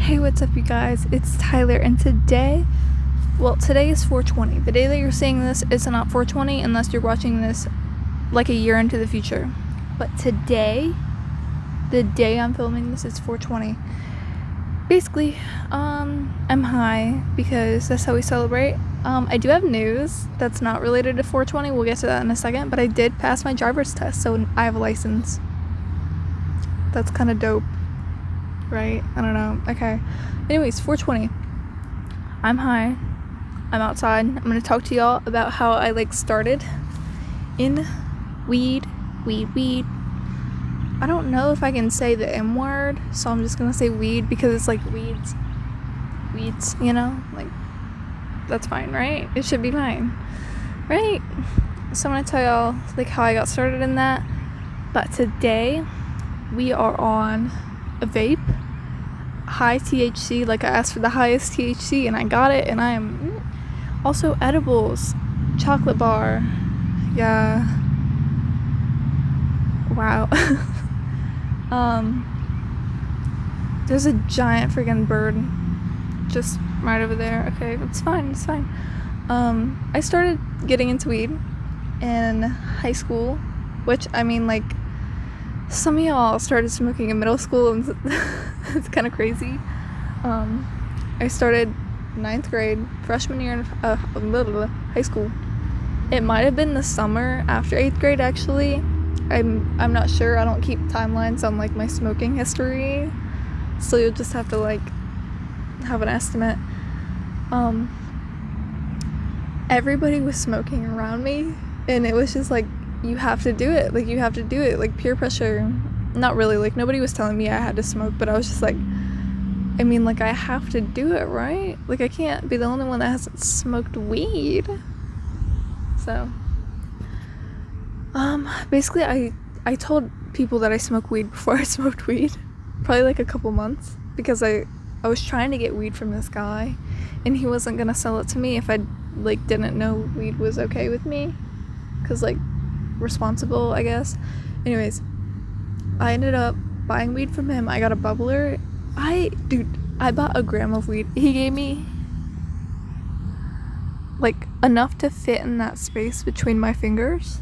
Hey, what's up, you guys? It's Tyler, and today is 420. The day that you're seeing this is not 420 unless you're watching this like a year into the future. But today, the day I'm filming this, is 420. Basically, I'm high because that's how we celebrate. I do have news that's not related to 420. We'll get to that in a second, but I did pass my driver's test, so I have a license. That's kind of dope. Right? I don't know. Okay. Anyways, 420. I'm high. I'm outside. I'm gonna talk to y'all about how I started in weed. I don't know if I can say the M word, so I'm just gonna say weed because it's like weeds, you know? Like, that's fine, right? It should be fine, right? So I'm gonna tell y'all how I got started in that. But today we are on a vape, high THC. I asked for the highest THC and I got it, and I am also edibles, chocolate bar. Yeah, wow. There's a giant freaking bird just right over there. Okay, it's fine. I started getting into weed in high school, which, I mean, some of y'all started smoking in middle school, and it's kind of crazy. I started 9th grade, freshman year in high school. It might have been the summer after 8th grade, actually. I'm not sure. I don't keep timelines on my smoking history, so you'll just have to have an estimate. Everybody was smoking around me, and it was just you have to do it. You have to do it. Peer pressure. Not really. Nobody was telling me I had to smoke, but I was just I have to do it, right? I can't be the only one that hasn't smoked weed. So, basically, I told people that I smoke weed before I smoked weed. Probably a couple months. Because I was trying to get weed from this guy, and he wasn't gonna sell it to me if I, didn't know weed was okay with me. Because, responsible, I guess. Anyways, I ended up buying weed from him. I got a bubbler. I bought a gram of weed. He gave me enough to fit in that space between my fingers,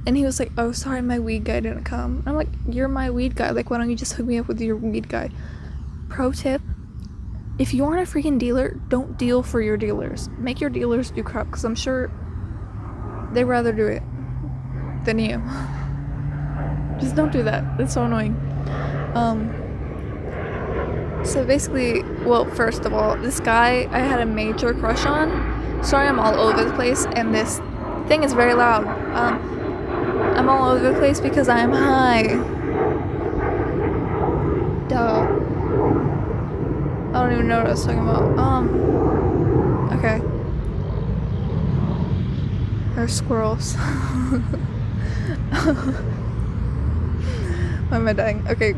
and he was like, "Oh, sorry, my weed guy didn't come." I'm like, "You're my weed guy. Why don't you just hook me up with your weed guy?" Pro tip: if you aren't a freaking dealer, don't deal for your dealers. Make your dealers do crap, because I'm sure they'd rather do it than you. Just don't do that. It's so annoying. So basically, well, first of all, this guy I had a major crush on. Sorry, I'm all over the place, and this thing is very loud. I'm all over the place because I am high. Duh. I don't even know what I was talking about. Okay. There's squirrels. Why am I dying? Okay,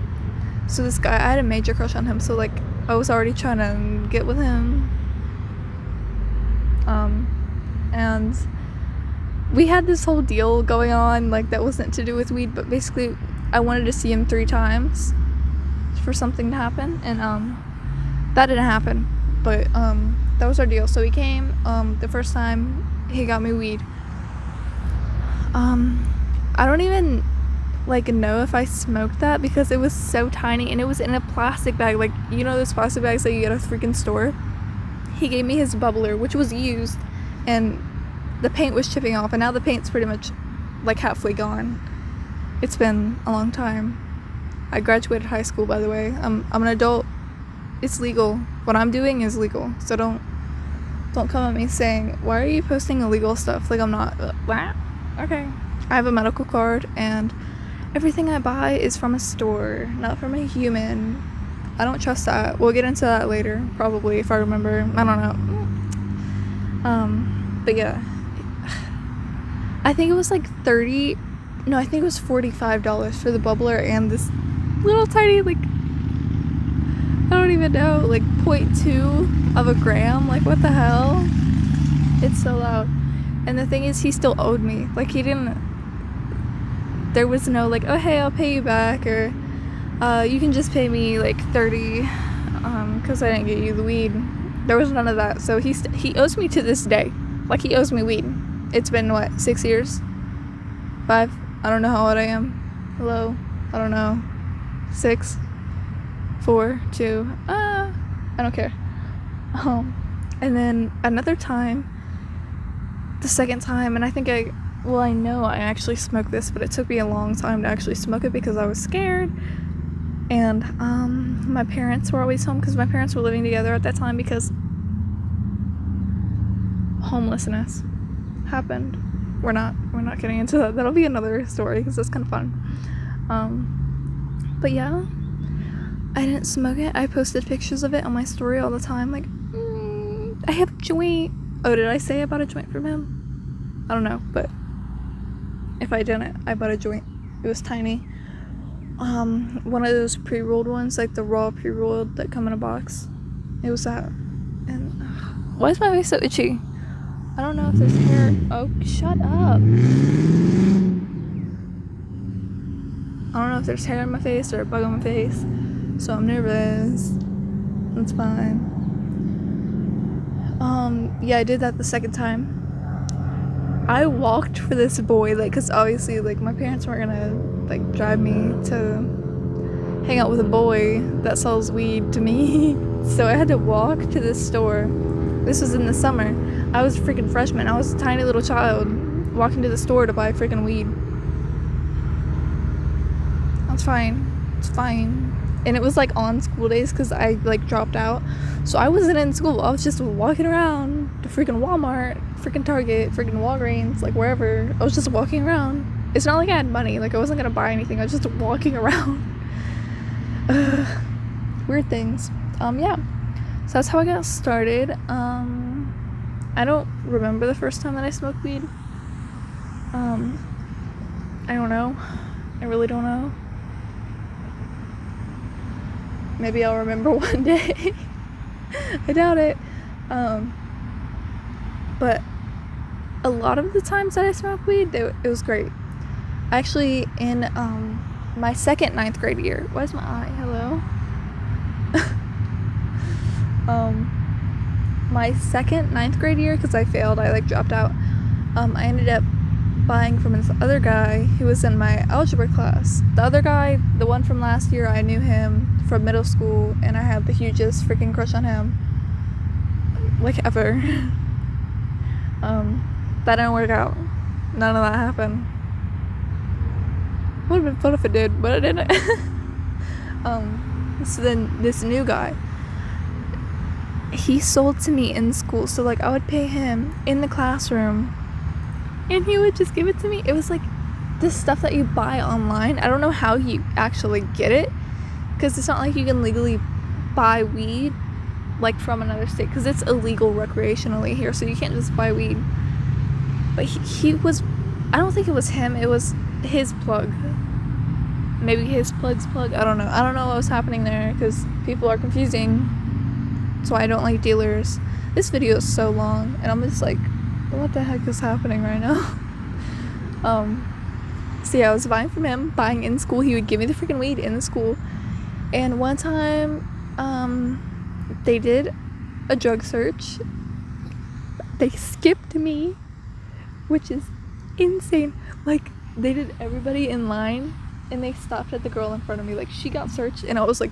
so this guy, I had a major crush on him, so I was already trying to get with him. And we had this whole deal going on, that wasn't to do with weed, but basically I wanted to see him 3 times for something to happen, and that didn't happen, but that was our deal. So he came, the first time he got me weed. I don't even know if I smoked that because it was so tiny, and it was in a plastic bag, those plastic bags that you get at a freaking store. He gave me his bubbler, which was used, and the paint was chipping off, and now the paint's pretty much halfway gone. It's been a long time. I graduated high school, by the way. I'm an adult. It's legal. What I'm doing is legal, so don't come at me saying, "Why are you posting illegal stuff?" I'm not. Okay. I have a medical card, and everything I buy is from a store, not from a human. I don't trust that. We'll get into that later, probably, if I remember. I don't know. But yeah. I think it was $30. No, I think it was $45 for the bubbler and this little tiny, I don't even know, 0.2 of a gram. What the hell? It's so loud. And the thing is, he still owed me. He didn't. There was no oh, hey, I'll pay you back, or you can just pay me $30. because I didn't get you the weed. There was none of that. So he owes me to this day. Like, he owes me weed. It's been, what, 6 years? 5? I don't know how old I am. Hello? I don't know. 6? 4? 2? I don't care. And then another time, the second time, and I know I actually smoked this, but it took me a long time to actually smoke it because I was scared. And my parents were always home because my parents were living together at that time because homelessness happened. We're not getting into that. That'll be another story because it's kind of fun. But yeah, I didn't smoke it. I posted pictures of it on my story all the time. Like, I have a joint. Oh, did I say I bought a joint from him? I don't know, but if I didn't, I bought a joint. It was tiny. One of those pre-rolled ones, like the raw pre-rolled that come in a box. It was that. And why is my face so itchy? I don't know if there's hair. Oh, shut up. I don't know if there's hair on my face or a bug on my face, so I'm nervous. It's fine. Yeah, I did that the second time. I walked for this boy, like, because obviously, like, my parents weren't gonna, like, drive me to hang out with a boy that sells weed to me. So I had to walk to this store. This was in the summer. I was a freaking freshman. I was a tiny little child walking to the store to buy freaking weed. That's fine. It's fine. And it was, like, on school days because I, like, dropped out. So I wasn't in school. I was just walking around to freaking Walmart, freaking Target, freaking Walgreens, like, wherever. I was just walking around. It's not like I had money. Like, I wasn't gonna buy anything. I was just walking around. Weird things. Yeah. So that's how I got started. I don't remember the first time that I smoked weed. I don't know. I really don't know. Maybe I'll remember one day. I doubt it. But a lot of the times that I smoked weed, it was great. Actually, in my second 9th grade year, where's my eye? Hello? My second 9th grade year, because I failed, I, like, dropped out, I ended up buying from this other guy who was in my algebra class. The other guy, the one from last year, I knew him from middle school, and I had the hugest freaking crush on him, like, ever. That didn't work out. None of that happened. Would have been fun if it did, but it didn't. So then this new guy, he sold to me in school. So, like, I would pay him in the classroom and he would just give it to me. It was like this stuff that you buy online. I don't know how you actually get it, because it's not like you can legally buy weed, like, from another state, because it's illegal recreationally here, so you can't just buy weed. But he was, I don't think it was him, it was his plug. Maybe his plug's plug. I don't know what was happening there, because people are confusing. So I don't like dealers. This video is so long, and I'm just like, what the heck is happening right now? So yeah, I was buying from him, buying in school. He would give me the freaking weed in the school. And one time, they did a drug search. They skipped me, which is insane. Like, they did everybody in line, and they stopped at the girl in front of me. Like, she got searched, and I was like,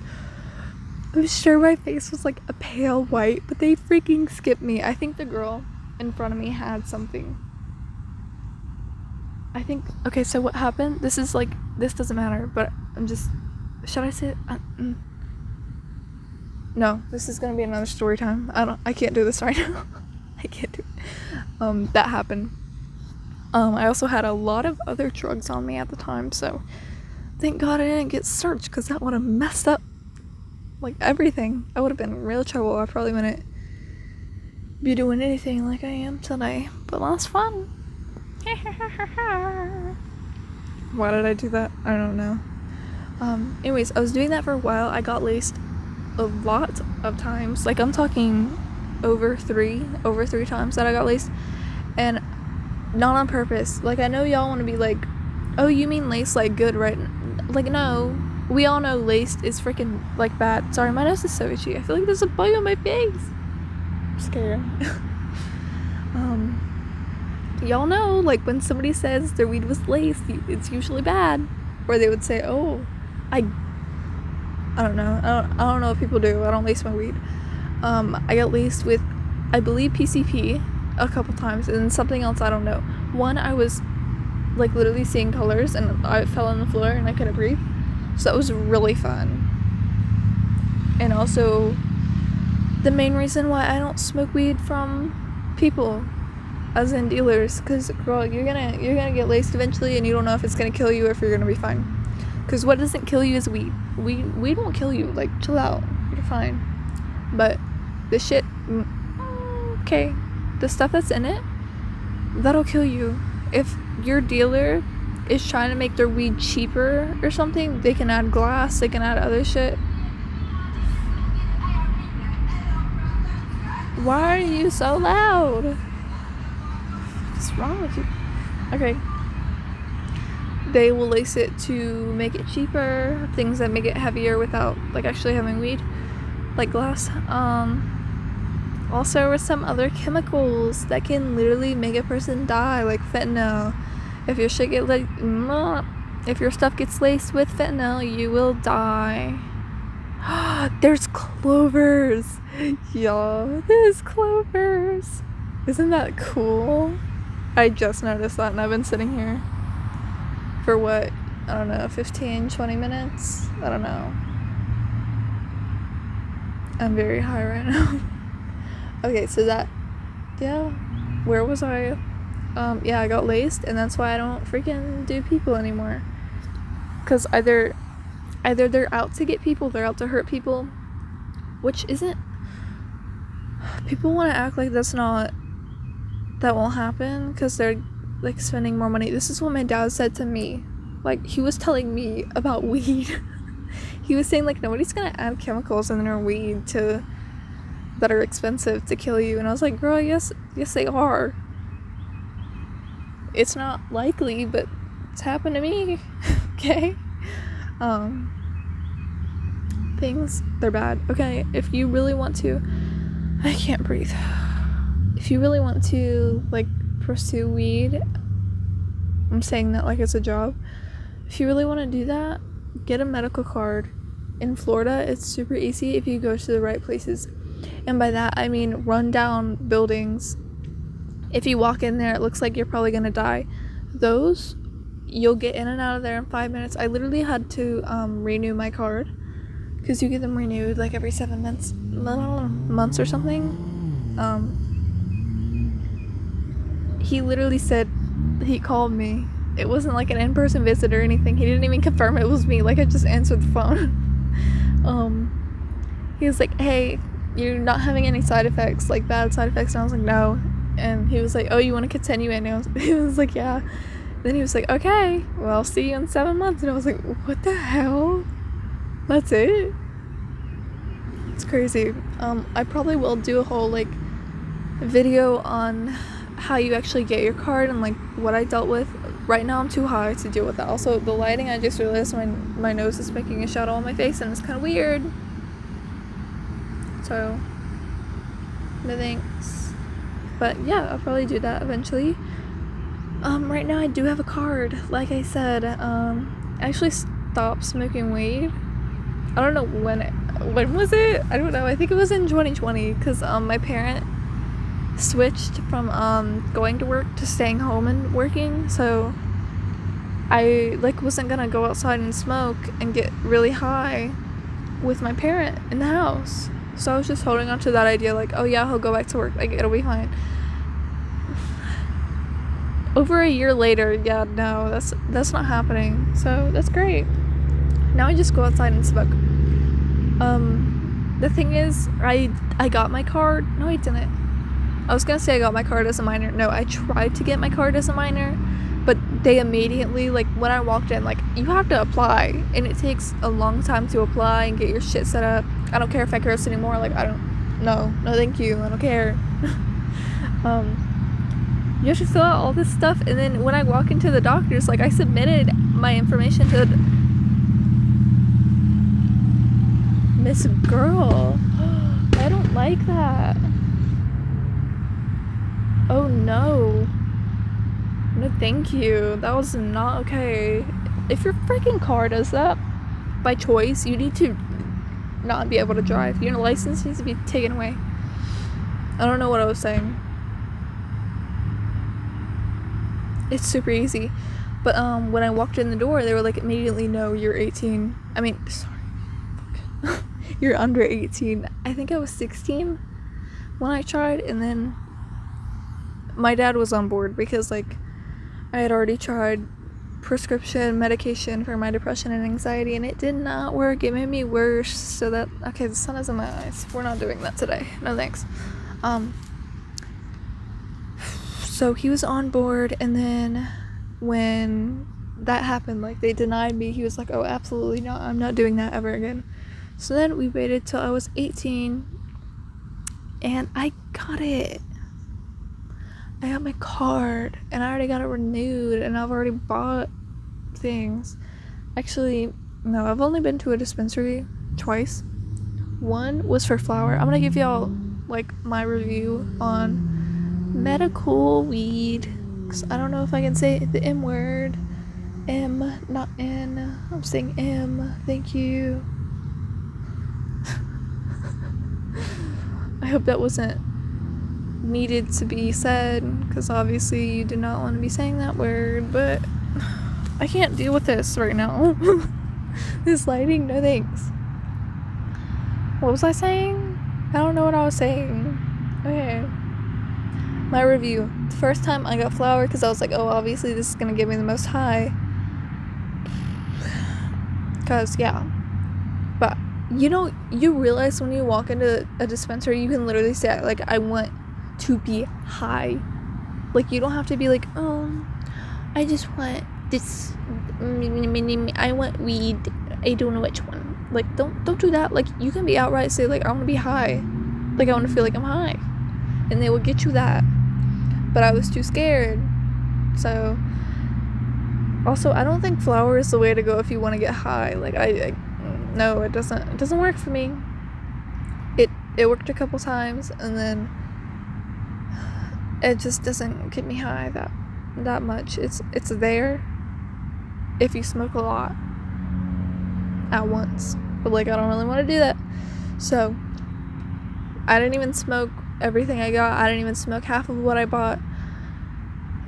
I'm sure my face was like a pale white, but they freaking skipped me. I think the girl in front of me had something. I think, okay, so what happened? This doesn't matter, but I'm just, should I say it? No, this is gonna be another story time. I can't do this right now. I can't do it. That happened. I also had a lot of other drugs on me at the time, so thank God I didn't get searched, because that would have messed up, like, everything. I would have been in real trouble. I probably wouldn't be doing anything like I am today, but that's fun. Why did I do that? I don't know. Anyways, I was doing that for a while. I got laced a lot of times. Like, I'm talking over three times that I got laced, and not on purpose. Like, I know y'all want to be like, oh, you mean lace, like, good, right? Like, no, we all know laced is freaking like bad. Sorry, my nose is so itchy. I feel like there's a bug on my face. I'm scared. Y'all know, like, when somebody says their weed was laced, it's usually bad. Or they would say, oh, I don't know. I don't know what people do. I don't lace my weed. I got laced with, I believe, PCP a couple times, and something else I don't know. One, I was like literally seeing colors, and I fell on the floor and I couldn't breathe. So that was really fun. And also, the main reason why I don't smoke weed from people, as in dealers, because girl, you're gonna get laced eventually, and you don't know if it's gonna kill you or if you're gonna be fine. Because what doesn't kill you is weed. Weed won't kill you. Like, chill out, you're fine. But the shit, okay, the stuff that's in it, that'll kill you. If your dealer is trying to make their weed cheaper or something, they can add glass, they can add other shit. Why are you so loud? What's wrong with you? Okay. They will lace it to make it cheaper, things that make it heavier without like actually having weed, like glass. Also with some other chemicals that can literally make a person die, like fentanyl. If your shit get like, if your stuff gets laced with fentanyl, you will die. There's clovers, y'all. There's clovers. Isn't that cool? I just noticed that, and I've been sitting here for what, I don't know, 15-20 minutes. I don't know. I'm very high right now. Okay, so that, yeah, where was I? Yeah, I got laced, and that's why I don't freaking do people anymore. Because either they're out to get people, they're out to hurt people, which isn't, people want to act like that won't happen, because they're, like, spending more money. This is what my dad said to me. Like, he was telling me about weed. He was saying, like, nobody's gonna add chemicals in their weed that are expensive to kill you. And I was like, girl, yes they are. It's not likely, but it's happened to me. Okay? Things, they're bad. Okay, if you really want to, I can't breathe. If you really want to, like, pursue weed, I'm saying that like it's a job. If you really want to do that, get a medical card. In Florida, it's super easy if you go to the right places. And by that, I mean run down buildings. If you walk in there, it looks like you're probably gonna die. Those, you'll get in and out of there in 5 minutes. I literally had to renew my card, because you get them renewed like every 7 months or something. He literally said, he called me. It wasn't like an in-person visit or anything. He didn't even confirm it was me. Like, I just answered the phone. He was like, hey, you're not having any side effects, like bad side effects? And I was like, no. And he was like, oh, you want to continue? And he was like, yeah. Then he was like, okay, well, I'll see you in 7 months. And I was like, what the hell? That's it? It's crazy. I probably will do a whole, like, video on how you actually get your card and, like, what I dealt with. Right now I'm too high to deal with that. Also, the lighting, I just realized my nose is making a shadow on my face, and it's kind of weird. So, no thanks. But yeah, I'll probably do that eventually. Right now I do have a card. Like I said, I actually stopped smoking weed. I don't know when was it? I don't know. I think it was in 2020, because my parent switched from going to work to staying home and working, so I like wasn't gonna go outside and smoke and get really high with my parent in the house. So I was just holding on to that idea, like, oh yeah, he'll go back to work, like, it'll be fine. Over a year later, yeah, no, that's not happening. So that's great. Now I just go outside and smoke. The thing is, I got my card. No, I didn't. I was gonna say I got my card as a minor. No, I tried to get my card as a minor, but they immediately, like, when I walked in, like, you have to apply, and it takes a long time to apply and get your shit set up. I don't care if I curse anymore. Like, no, thank you. I don't care. You have to fill out all this stuff, and then when I walk into the doctor's, like, I submitted my information to This girl. I don't like that. Oh no. No, thank you. That was not okay. If your freaking car does that by choice, you need to not be able to drive. Your license needs to be taken away. I don't know what I was saying. It's super easy. But when I walked in the door, they were like, immediately, no, you're 18. I mean, sorry. You're under 18. I think I was 16 when I tried, and then my dad was on board because, like, I had already tried prescription medication for my depression and anxiety, and it did not work. It made me worse. So that, okay, the sun is in my eyes. We're not doing that today. No thanks. So he was on board, and then when that happened, like, they denied me, he was like, oh, absolutely not, I'm not doing that ever again. So then we waited till I was 18, and I got it. I got my card, and I already got it renewed, and I've already bought things. Actually, no, I've only been to a dispensary twice. One was for flower. I'm gonna give y'all, like, my review on medical weed, because I don't know if I can say the M word. M, not N. I'm saying M. Thank you. I hope that wasn't needed to be said, because obviously you do not want to be saying that word, but I can't deal with this right now. This lighting, no thanks. What was I saying? I don't know what I was saying. Okay. My review. The first time I got flour, because I was like, oh, obviously this is going to give me the most high. Because, yeah. But, you know, you realize when you walk into a dispensary, you can literally say, like, I want to be high. Like, you don't have to be like, oh, I just want this, I want weed, I don't know which one. Like, don't do that. Like, you can be outright say, like, I want to be high. Like, I want to feel like I'm high. And they will get you that. But I was too scared. So, also, I don't think flour is the way to go if you want to get high. Like, no, it doesn't work for me. It worked a couple times, and then it just doesn't get me high that much. It's there if you smoke a lot at once, but, like, I don't really want to do that. So I didn't even smoke everything I got. I didn't even smoke half of what I bought.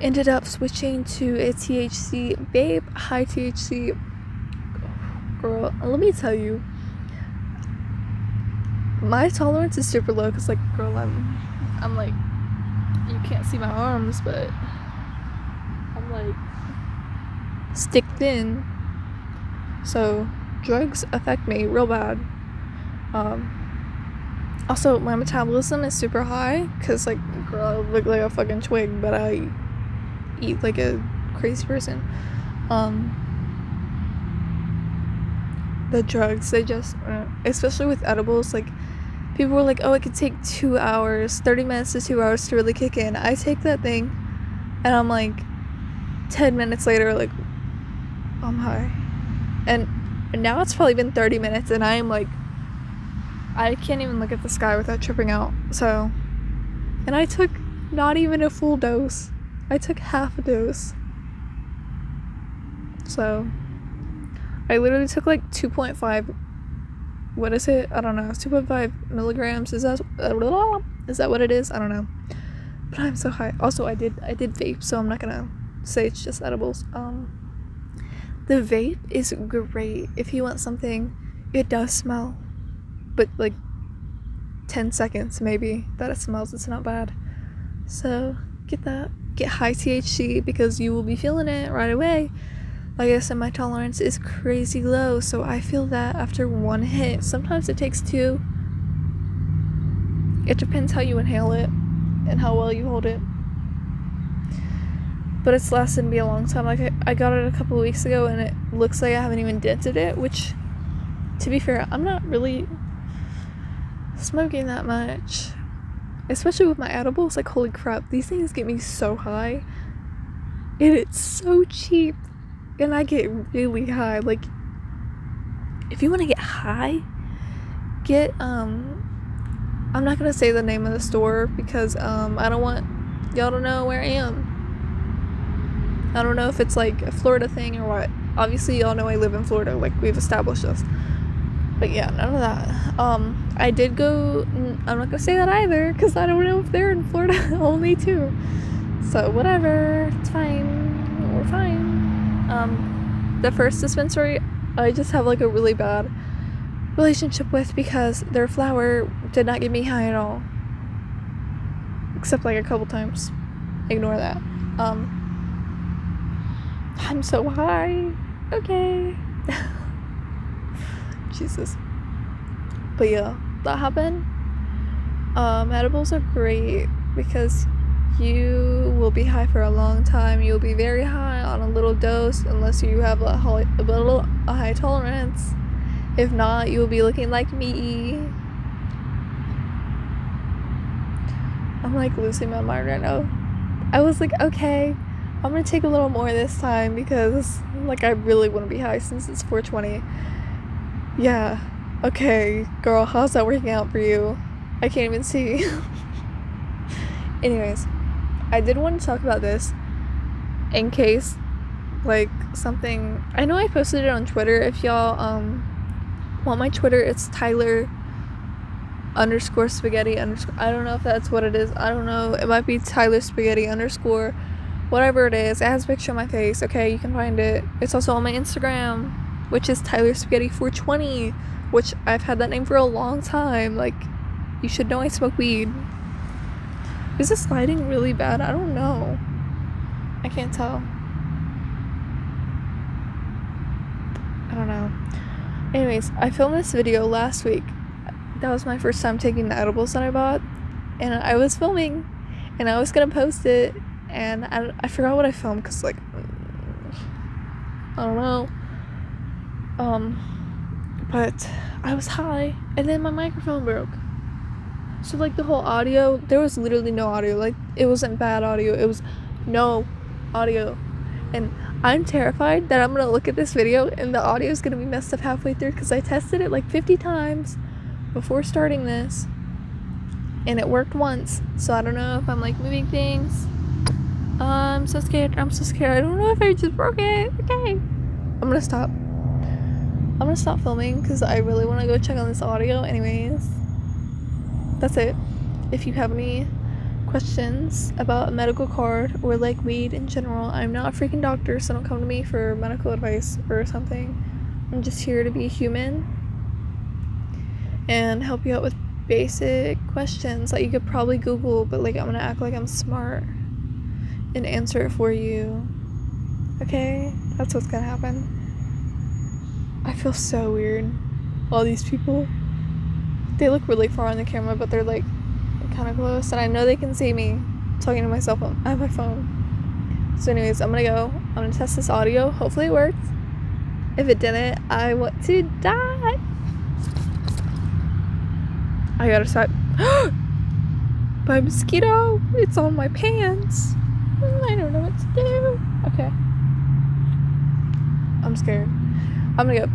Ended up switching to a THC vape, high THC. Girl, let me tell you, my tolerance is super low, because, like, girl, I'm like, you can't see my arms, but I'm like stick thin, so drugs affect me real bad. Also, my metabolism is super high, because, like, girl, I look like a fucking twig, but I eat like a crazy person. The drugs, they just, especially with edibles, like, people were like, oh, it could take 2 hours, 30 minutes to 2 hours to really kick in. I take that thing, and I'm like, 10 minutes later, like, I'm high. And now it's probably been 30 minutes, and I'm like, I can't even look at the sky without tripping out. So, and I took not even a full dose. I took half a dose. So, I literally took like 2.5, what is it? I don't know. 2.5 milligrams. Is that what it is? I don't know. But I'm so high. Also, I did vape, so I'm not gonna say it's just edibles. The vape is great. If you want something, it does smell, but like 10 seconds maybe that it smells, it's not bad. So get that. Get high THC, because you will be feeling it right away. Like I said, my tolerance is crazy low, so I feel that after one hit. Sometimes it takes two. It depends how you inhale it and how well you hold it. But it's lasted me a long time. Like, I got it a couple of weeks ago, and it looks like I haven't even dented it, which, to be fair, I'm not really smoking that much. Especially with my edibles. Like, holy crap, these things get me so high. And it's so cheap. And I get really high. Like, if you want to get high, get I'm not gonna say the name of the store because I don't want y'all to know where I am. I don't know if it's like a Florida thing or what. Obviously y'all know I live in Florida, like we've established this. But yeah, none of that. I did go, I'm not gonna say that either because I don't know if they're in Florida only too. So whatever, it's fine, we're fine. The first dispensary I just have like a really bad relationship with because their flower did not get me high at all, except like a couple times. Ignore that. I'm so high. Okay. Jesus. But yeah, that happened. Edibles are great because you will be high for a long time. You'll be very high on a little dose unless you have a high tolerance. If not, you'll be looking like me. I'm like losing my mind right now. I was like, okay, I'm gonna take a little more this time because like I really want to be high since it's 420. Yeah, okay, girl, how's that working out for you? I can't even see. Anyways, I did want to talk about this in case like something, I know I posted it on Twitter. If y'all want my Twitter, it's Tyler _ spaghetti _ I don't know if that's what it is. I don't know, it might be Tyler spaghetti _ whatever it is. It has a picture of my face. Okay, you can find it. It's also on my Instagram, which is Tyler spaghetti 420, which I've had that name for a long time. Like, you should know I smoke weed. Is this lighting really bad? I don't know, I can't tell. I don't know. Anyways, I filmed this video last week. That was my first time taking the edibles that I bought, and I was filming and I was gonna post it, and I forgot what I filmed because like I don't know, but I was high and then my microphone broke, so like the whole audio, there was literally no audio. Like, it wasn't bad audio, it was no audio, and I'm terrified that I'm gonna look at this video and the audio is gonna be messed up halfway through because I tested it like 50 times before starting this and it worked once. So I don't know if I'm like moving things. I'm so scared. I don't know if I just broke it. Okay, I'm gonna stop filming because I really want to go check on this audio. Anyways, that's it. If you have any questions about a medical card or like weed in general, I'm not a freaking doctor, so don't come to me for medical advice or something. I'm just here to be human and help you out with basic questions that you could probably Google, but like I'm gonna act like I'm smart and answer it for you. Okay, that's what's gonna happen. I feel so weird. All these people, they look really far on the camera, but they're like kind of close, and I know they can see me talking to myself on my phone. So anyways, I'm gonna go. I'm gonna test this audio. Hopefully it works. If it didn't, I want to die. I gotta stop. By mosquito. It's on my pants. I don't know what to do. Okay, I'm scared. I'm gonna go.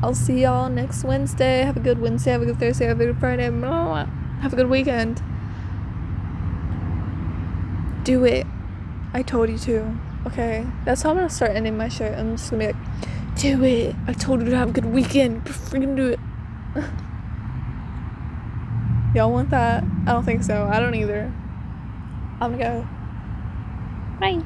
I'll see y'all next Wednesday. Have a good Wednesday. Have a good Thursday. Have a good Friday. Have a good weekend. Do it. I told you to. Okay, that's how I'm gonna start ending my shit. I'm just gonna be like, do it. I told you to have a good weekend. Freaking do it. Y'all want that? I don't think so. I don't either. I'm gonna go. Bye.